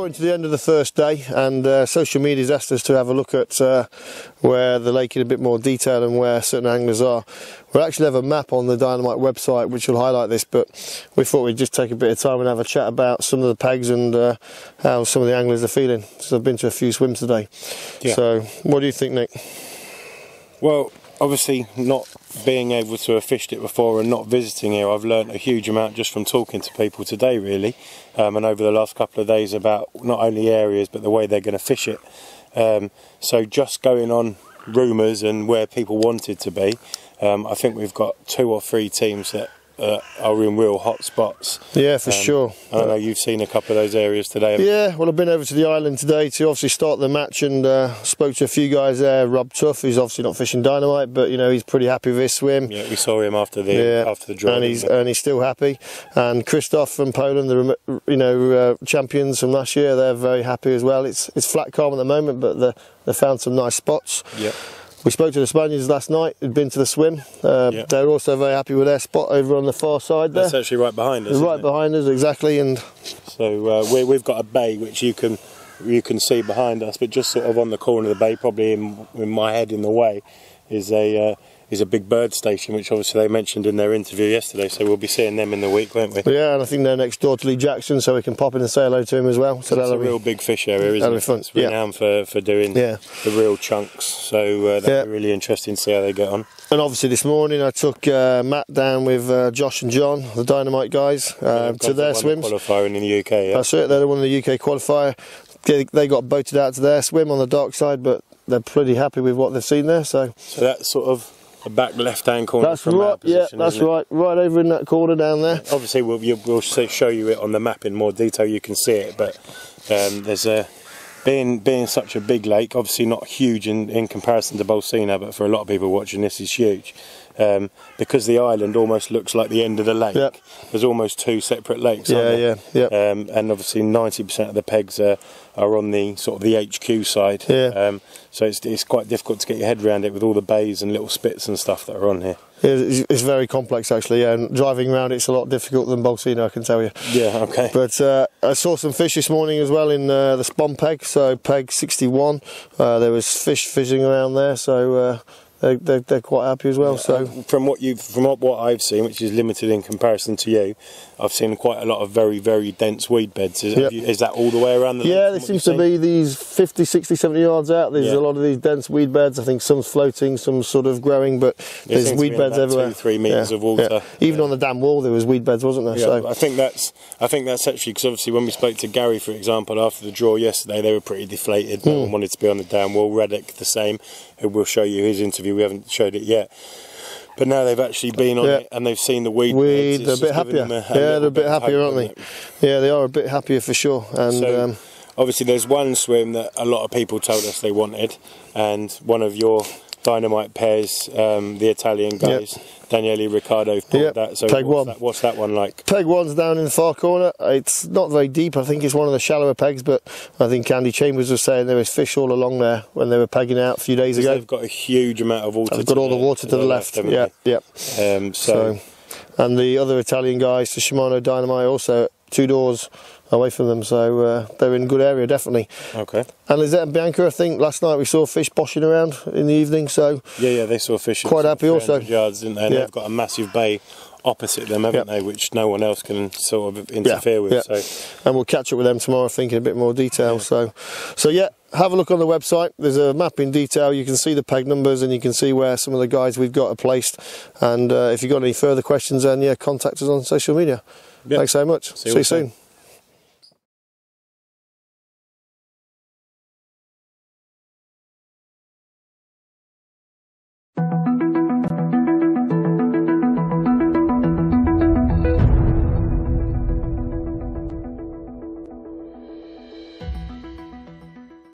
coming to the end of the first day, and social media's asked us to have a look at where the lake in a bit more detail and where certain anglers are. We'll actually have a map on the Dynamite website which will highlight this, but we thought we'd just take a bit of time and have a chat about some of the pegs and how some of the anglers are feeling. So I've been to a few swims today. Yeah. So what do you think, Nick? Well, obviously not being able to have fished it before and not visiting here, I've learnt a huge amount just from talking to people today, really, and over the last couple of days about not only areas but the way they're going to fish it. So just going on rumours and where people wanted to be, I think we've got 2 or 3 teams that are in real hot spots. Yeah, for sure. I know you've seen a couple of those areas today. Yeah, well, I've been over to the island today to obviously start the match, and spoke to a few guys there. Rob Tuff, who's obviously not fishing Dynamite, but you know, he's pretty happy with his swim. Yeah, we saw him after the draw, and he's still happy. And Christoph from Poland, the champions from last year, they're very happy as well. It's flat calm at the moment, but they found some nice spots. Yeah. We spoke to the Spaniards last night who'd been to the swim. They're also very happy with their spot over on the far side there. That's actually right behind us. Right behind us, exactly. And so we've got a bay which you can see behind us, but just sort of on the corner of the bay, probably in my head in the way, is a big bird station, which obviously they mentioned in their interview yesterday, so we'll be seeing them in the week, won't we? Yeah, and I think they're next door to Lee Jackson, so we can pop in and say hello to him as well. So that's a real big fish area, isn't it? It's renowned for doing the real chunks, so that'll be really interesting to see how they get on. And obviously this morning I took Matt down with Josh and John, the Dynamite guys, to their swims. Qualifier in the UK, yeah. That's it, they're the one in the UK qualifier. They got boated out to their swim on the dark side, but they're pretty happy with what they've seen there. So that's sort of the back left-hand corner. That's right. Yeah, that's right. Right over in that corner down there. Obviously, we'll show you it on the map in more detail. You can see it, but there's being such a big lake, obviously not huge in comparison to Bolsena, but for a lot of people watching this is huge. Because the island almost looks like the end of the lake. Yep. There's almost 2 separate lakes. Yeah. And obviously 90% of the pegs are on the sort of the HQ side. Yeah. So it's quite difficult to get your head around it with all the bays and little spits and stuff that are on here. It's very complex actually, yeah, and driving around it's a lot difficult than Bolsena, I can tell you. Yeah, okay. But I saw some fish this morning as well in the spawn peg, so peg 61. There was fish fishing around there, so they're quite happy as well. So from what I've seen, which is limited in comparison to you, I've seen quite a lot of very, very dense weed beds. Is that all the way around the lake? Yeah, there seems to be these 50, 60, 70 yards out. There's a lot of these dense weed beds. I think some's floating, some sort of growing, but there's weed beds everywhere. 2-3 metres of water. Yeah. Even on the dam wall there was weed beds, wasn't there? Yeah, so I think that's actually, because obviously when we spoke to Gary, for example, after the draw yesterday, they were pretty deflated. No one wanted to be on the dam wall. Reddick the same, who will show you his interview. We haven't showed it yet. But now they've actually been on it and they've seen the weed. They're a bit happier. They're a bit happier, aren't they? Yeah, they are a bit happier for sure. And so, obviously there's one swim that a lot of people told us they wanted, and one of your Dynamite pairs, the Italian guys, Daniele Riccardo, pulled that. So peg what's that one like? Peg 1's down in the far corner. It's not very deep. I think it's one of the shallower pegs, but I think Andy Chambers was saying there was fish all along there when they were pegging out a few days ago. They've got a huge amount of water. They've got all the water to the left. Yeah. So, and the other Italian guys, the Shimano Dynamite, also 2 doors away from them, so they're in a good area, definitely. Okay. And Lizette and Bianca, I think last night we saw fish boshing around in the evening, so yeah, they saw fish quite happy also. Yards, didn't they? And they've got a massive bay opposite them, haven't they, which no one else can sort of interfere with. So, and we'll catch up with them tomorrow, I think, in a bit more detail. So yeah, have a look on the website. There's a map in detail. You can see the peg numbers and you can see where some of the guys we've got are placed. And if you've got any further questions, then contact us on social media. Thanks so much. See you soon.